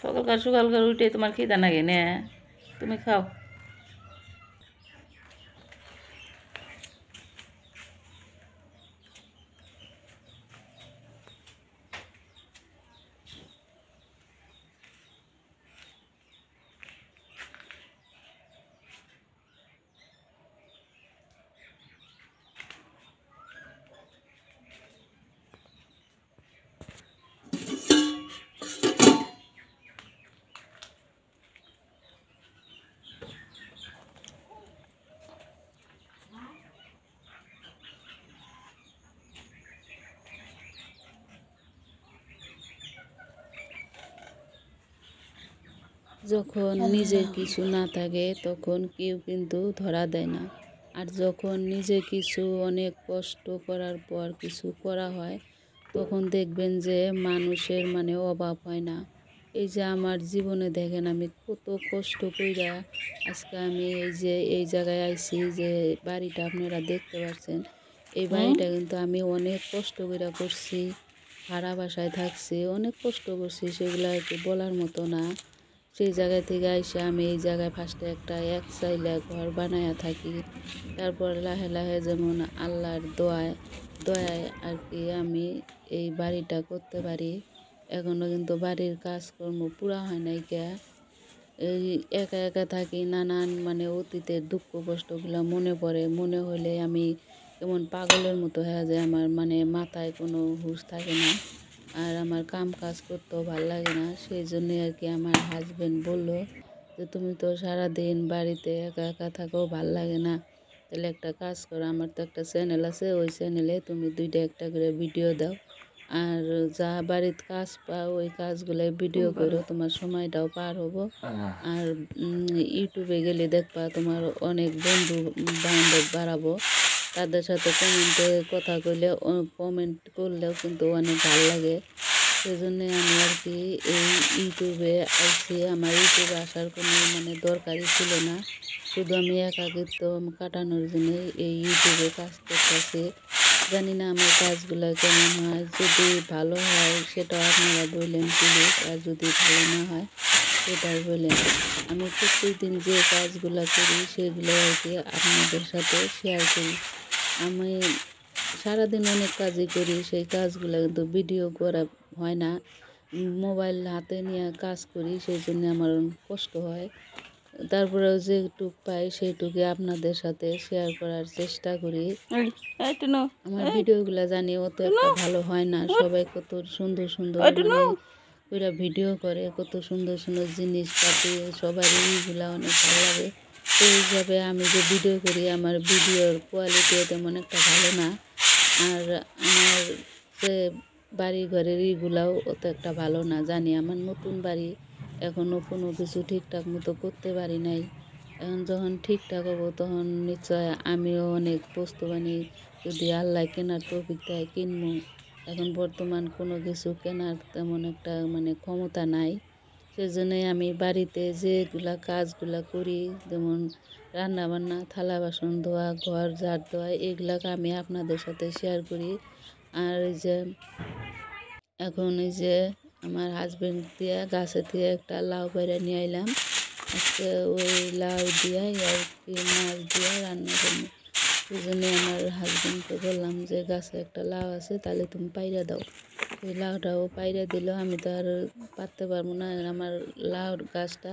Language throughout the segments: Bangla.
সকালকার উঠে তোমার খিদা লাগে না, তুমি খাও। যখন নিজের কিছু না থাকে তখন কেউ কিন্তু ধরা দেয় না, আর যখন নিজে কিছু অনেক কষ্ট করার পর কিছু করা হয় তখন দেখবেন যে মানুষের অভাব হয় না। এই যে আমার জীবনে দেখেন আমি কত কষ্ট কইরা আজকে আমি এই জায়গায় আইছি, যে বাড়িটা আপনারা দেখতে পাচ্ছেন, এই বাড়িটা কিন্তু আমি অনেক কষ্ট কইরা করছি, ভাড়া বাসায় থাকছি, অনেক কষ্ট করছি, সেগুলো আর কি বলার মতো না। সেই জায়গা থেকে এসে আমি এই জায়গায় ফার্স্টে একটা এক চাইলা ঘর বানায়া থাকি, তারপর লাহে লাহে যেমন আল্লাহর দয়ায় আর কি আমি এই বাড়িটা করতে পারি। এখনও কিন্তু বাড়ির কাজকর্ম পুরা হয় নাই কে। এই একা একা থাকি, নানান অতীতের দুঃখ কষ্টগুলো মনে পড়ে, মনে হলে আমি কেমন পাগলের মতো হয়ে যায়, আমার মাথায় কোনো হুঁশ থাকে না, আর আমার কাম কাজ করতেও ভালো লাগে না। সেই জন্যে আর কি আমার হাজবেন্ড বললো যে তুমি তো সারাদিন বাড়িতে একা একা থাকো, ভাল লাগে না, তাহলে একটা কাজ করো, আমার তো একটা চ্যানেল আছে, ওই চ্যানেলে তুমি 2টা একটা করে ভিডিও দাও, আর যা বাড়ির কাজ পাও ওই কাজগুলো ভিডিও করো, তোমার সময়টাও পার হবো। আর ইউটিউবে গেলে দেখবা তোমার অনেক বন্ধু বান্ধব বাড়াবো, তাদের সাথে কথা কইলে কমেন্ট করলেও কিন্তু অনেক ভালো লাগে। সেজন্যে আমি আর কি এই ইউটিউবে আইছি। আমার ইউটিউবে আসার কোনো দরকারই ছিল না, শুধু আমি একাকিত্ব কাটানোর জন্য এই ইউটিউবে কাজ করতেছি। জানি না আমার কাজগুলো কেমন হয়, যদি ভালো হয় সেটাও আপনারা বললেন প্লিজ, আর যদি ভালো না হয় সেটাও বললেন। আমি প্রত্যেকদিন যে কাজগুলো করি সেগুলো আর কি আপনাদের সাথে শেয়ার করি। আমি সারাদিন অনেক কাজই করি, সেই কাজগুলো কিন্তু ভিডিও করা হয় না, মোবাইল হাতে নিয়ে কাজ করি, সেই জন্য আমার কষ্ট হয়। তারপরেও যেটুক পাই সেইটুকু আপনাদের সাথে শেয়ার করার চেষ্টা করি। আমার ভিডিওগুলো জানি অত একটা ভালো হয় না, সবাই কত সুন্দর সুন্দর ওরা ভিডিও করে, কত সুন্দর সুন্দর জিনিসপাতি, সবারই এইগুলো অনেক ভালো লাগে। সেই হিসাবে আমি যে ভিডিও করি আমার ভিডিওর কোয়ালিটিও তেমন একটা ভালো না, আর আমার যে বাড়ি ঘরের এইগুলাও অত একটা ভালো না। জানি আমার নতুন বাড়ি, এখনও কোনো কিছু ঠিকঠাক মতো করতে পারি নাই, এখন যখন ঠিকঠাক হবো তখন নিশ্চয় আমিও অনেক বস্তু বানি, যদি আল্লাহ কেনার তৌফিক দেয় কিনবো। এখন বর্তমান কোনো কিছু কেনার তেমন একটা ক্ষমতা নাই, সেজন্যই আমি বাড়িতে যেগুলা কাজগুলা করি, যেমন রান্না বান্না, থালা বাসন ধোয়া, ঘর ঝাড় দেওয়া, এগুলাকে আমি আপনাদের সাথে শেয়ার করি। আর এখন এই যে আমার হাজবেন্ড দিয়ে গাছে দিয়ে একটা লাউ বাইরে নিয়ে আইলাম, আজকে ওই লাউ দিয়ে আর কি মাছ দিয়ে রান্না করবো। সেই জন্যে আমার হাজবেন্ডকে বললাম যে গাছে একটা লাউ আছে, তাহলে তুমি পাইরা দাও। ওই লাউটাও পাইরা দিল, আমি তো আর পারতে পারবো না, আমার লাউর গাছটা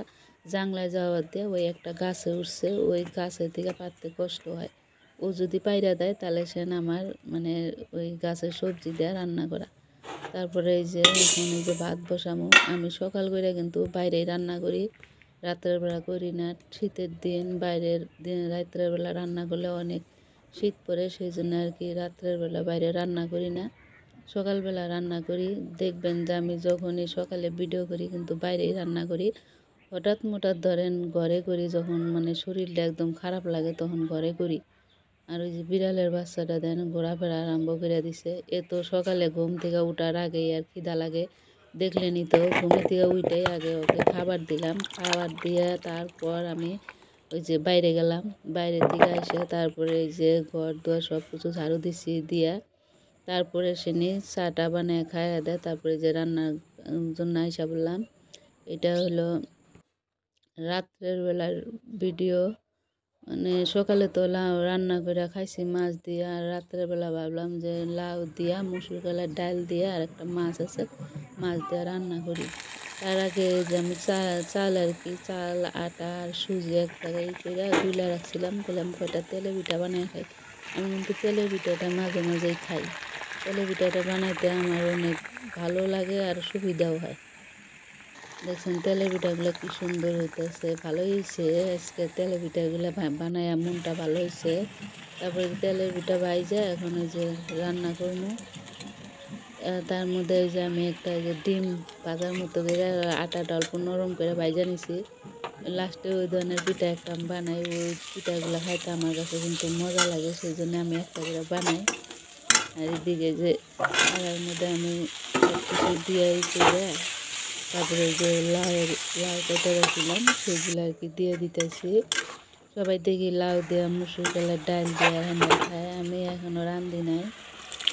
জাংলায় যাওয়ার দিয়ে ওই একটা গাছে উঠছে, ওই গাছের থেকে পারতে কষ্ট হয়। ও যদি পাইরা দেয় তাহলে সে আমার ওই গাছের সবজি দিয়ে রান্না করা। তারপরে এই যে এখন এই যে ভাত বসামো, আমি সকাল করে কিন্তু বাইরেই রান্না করি, রাত্রের বেলা করি না। শীতের দিন বাইরের দিন রাত্রের বেলা রান্না করলে অনেক শীত পড়ে, সেই জন্য আর কি রাত্রের বেলা বাইরে রান্না করি না, সকালবেলা রান্না করি। দেখবেন যে আমি যখনই সকালে ভিডিও করি কিন্তু বাইরেই রান্না করি, হঠাৎ ধরেন ঘরে করি যখন শরীরটা একদম খারাপ লাগে তখন ঘরে করি। আর ওই যে বিড়ালের বাচ্চাটা দেন ঘোরাফেরা আরম্ভ করে দিছে, এ তো সকালে ঘুম থেকে উঠার আগেই আর খিদা লাগে, দেখলেনি তো, ঘুম থেকে উঠেই আগে ওকে খাবার দিলাম, খাবার দিয়ে তারপর আমি ওই যে বাইরে গেলাম, বাইরে থেকে এসে তারপরে এই যে ঘর দুয়ার সব কিছু ঝাড়ু দিছি, দিয়া তারপরে সে নিয়ে চাটা বানিয়ে খাইয়া দেয়, তারপরে যে রান্নার জন্য আইসা বললাম। এটা হলো রাত্রের বেলার ভিডিও। মানে সকালে তো লাউ রান্না করে খাইছি মাছ দিয়ে, আর রাত্রের বেলা ভাবলাম যে লাউ দিয়া মুসুর কলার ডাল দিয়ে আর একটা মাছ আছে, মাছ দিয়ে রান্না করি। তার আগে যে আমি চাল আর কি চাল আটা আর সুজি এক জায়গায় করে গুলা রাখছিলাম, বললাম কয়টা তেলে পিঠা বানাই খাই। আমি কিন্তু তেলে পিঠাটা মাঝে মাঝেই খাই। তেলে পিঠাটা বানাইতে আমার অনেক ভালো লাগে আর সুবিধাও হয়। দেখছেন তেলে পিঠাগুলো কি সুন্দর হইতেছে, ভালো হয়েছে। আজকে তেলে পিঠাগুলো বানায় মনটা ভালো হয়েছে। তারপরে তেলের পিঠা ভাইজা এখন ওই যে রান্না করবো। তার মধ্যে ওই যে আমি একটা যে ডিম ভাজার মতো করে আটাটা অল্প নরম করে ভাইজা নিছি। লাস্টে ওই ধরনের পিঠা একটা আমি বানাই, ওই পিঠাগুলো খাইতে আমার কাছে কিন্তু মজা লাগে, সেই জন্য আমি একটা করে বানাই। আর এদিকে যে কড়াইয়ের মধ্যে আমি সব কিছু দিয়ে করে তারপরে যে লাউ কেটে রাখছিলাম সেগুলো আর কি দিয়ে দিতেছি। সবাই দেখি লাউ দিয়ে মুসুর কলার ডাল দিয়ে রান্না খায়, আমি এখনও রান্ধি নাই।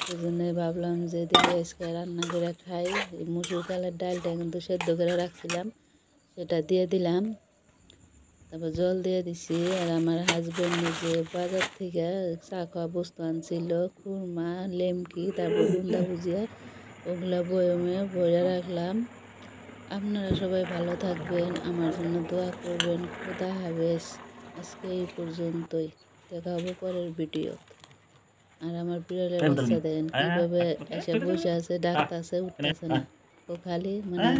সেই জন্য ভাবলাম যে দেখি আজকে রান্না করে খাই। এই মুসুর কলার ডালটা কিন্তু সেদ্ধ করে রাখছিলাম, সেটা দিয়ে দিলাম। তারপর জল দিয়ে দিছি। আর আমার হাজবেন্ড যে বাজার থেকে চা খাওয়া বস্তু আনছিল, খুরমা লেমকি তারপর বুন্দা ভুজিয়া, ওগুলা বয়মে ভরে রাখলাম। আপনারা সবাই ভালো থাকবেন, আমার জন্য দোয়া করবেন। খোদা হাফেজ। আজকে এই পর্যন্তই, দেখা হবে পরের ভিডিও। আর আমার বিড়ালের বাচ্চা দেখেন কীভাবে এসে বসে আছে, ডাকতেছে, উঠতেছে না, ও খালি মানে